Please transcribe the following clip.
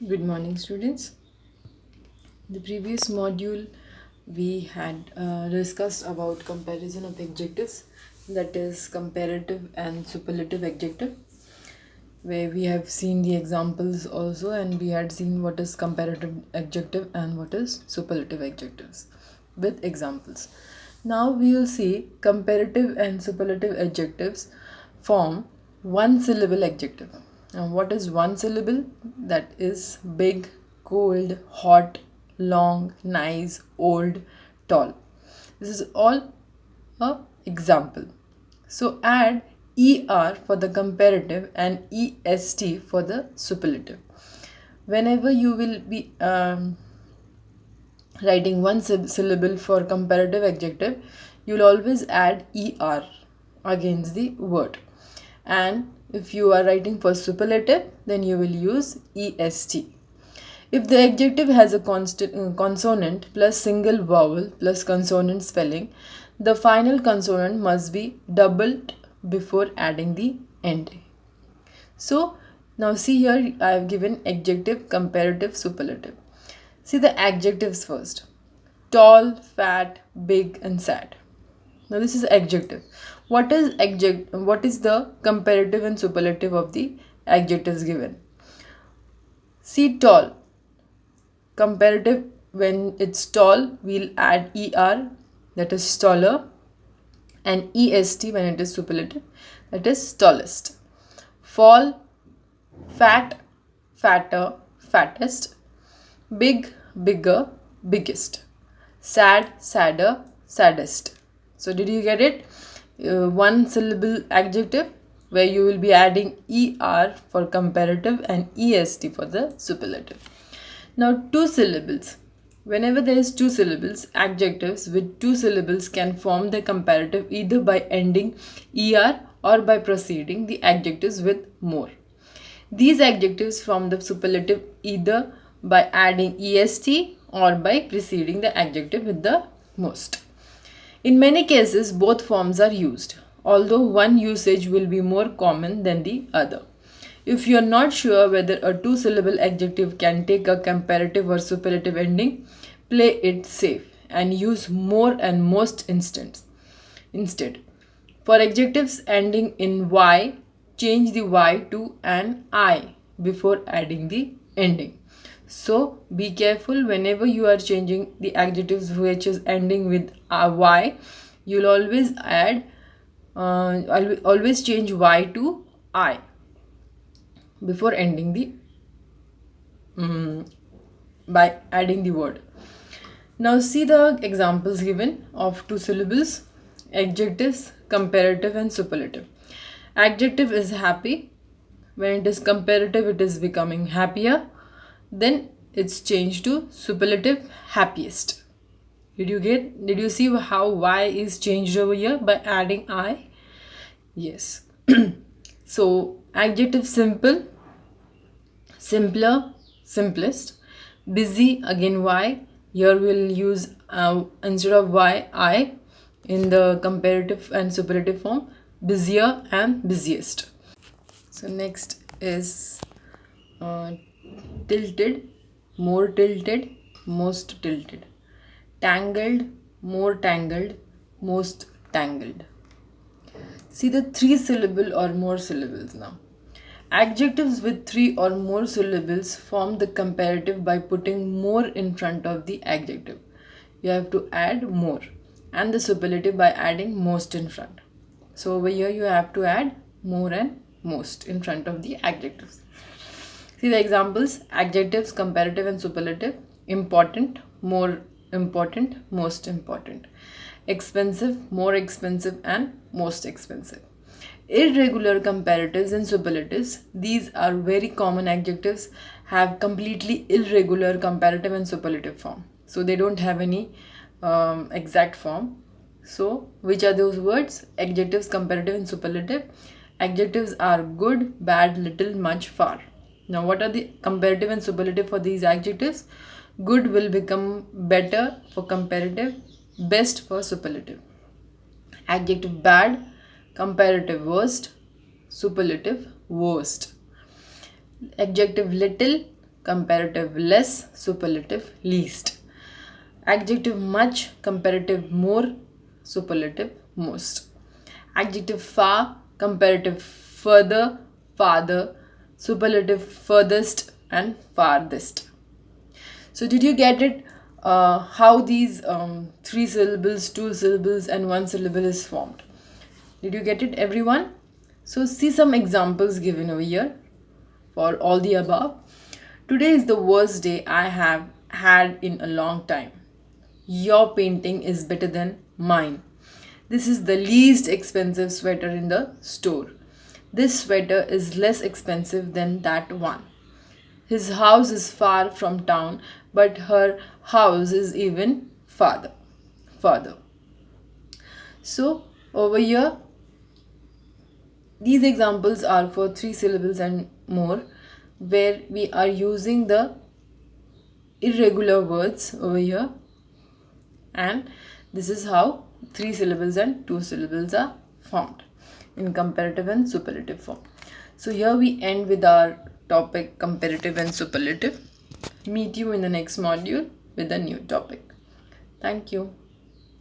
Good morning, students. The previous module we had discussed about comparison of adjectives, that is comparative and superlative adjective, where we have seen the examples also, and we had seen what is comparative adjective and what is superlative adjectives with examples. Now we will see comparative and superlative adjectives form one syllable adjective. Now, what is one syllable? That is big, cold, hot, long, nice, old, tall. This is all a example. So add er for the comparative and est for the superlative. Whenever you will be writing one syllable for comparative adjective, you'll always add er against the word. And if you are writing for superlative, then you will use est. If the adjective has a consonant plus single vowel plus consonant spelling, the final consonant must be doubled before adding the ending. So now see here, I have given adjective, comparative, superlative. See the adjectives first. Tall, fat, big and sad. Now this is adjective. What is what is the comparative and superlative of the adjectives given? See tall. Comparative, when it's tall, we'll add er, that is taller, and est when it is superlative, that is tallest. Fall, fat, fatter, fattest. Big, bigger, biggest. Sad, sadder, saddest. So did you get it? One syllable adjective where you will be adding er for comparative and est for the superlative. Now two syllables. Whenever there is two syllables, adjectives with two syllables can form the comparative either by ending er or by preceding the adjectives with more. These adjectives form the superlative either by adding est or by preceding the adjective with the most. In many cases, both forms are used, although one usage will be more common than the other. If you are not sure whether a two-syllable adjective can take a comparative or superlative ending, play it safe and use more and most instead. For adjectives ending in y, change the y to an I before adding the ending. So be careful whenever you are changing the adjectives which is ending with y, you'll always always change y to I before ending the by adding the word. Now see the examples given of two syllables, adjectives, comparative and superlative. Adjective is happy. When it is comparative, it is becoming happier. Then it's changed to superlative, happiest. Did you see how y is changed over here by adding I? Yes. So adjective simple, simpler, simplest. Busy, again y. Here we'll use instead of y, I in the comparative and superlative form, busier and busiest. So next is tilted, more tilted, most tilted. Tangled, more tangled, most tangled. See the three syllable or more syllables now. Adjectives with three or more syllables form the comparative by putting more in front of the adjective. You have to add more, and the superlative by adding most in front. So over here you have to add more and most in front of the adjectives. See the examples: adjectives, comparative and superlative. Important, more important, most important. Expensive, more expensive and most expensive. Irregular comparatives and superlatives. These are very common adjectives, have completely irregular comparative and superlative form. So they don't have any exact form. So which are those words? Adjectives, comparative and superlative. Adjectives are good, bad, little, much, far. Now what are the comparative and superlative for these adjectives? Good will become better for comparative, best for superlative. Adjective bad, comparative worst, superlative worst. Adjective little, comparative less, superlative least. Adjective much, comparative more, superlative most. Adjective far, comparative further, farther, superlative furthest and farthest. So did you get it? How these 3 syllables, 2 syllables and 1 syllable is formed? Did you get it, everyone? So see some examples given over here for all the above. Today is the worst day I have had in a long time. Your painting is better than mine. This is the least expensive sweater in the store. This sweater is less expensive than that one. His house is far from town, but her house is even farther. So over here, these examples are for 3 syllables and more, where we are using the irregular words over here, and this is how 3 syllables and 2 syllables are formed in comparative and superlative form. So here we end with our topic comparative and superlative. Meet you in the next module with a new topic. Thank you.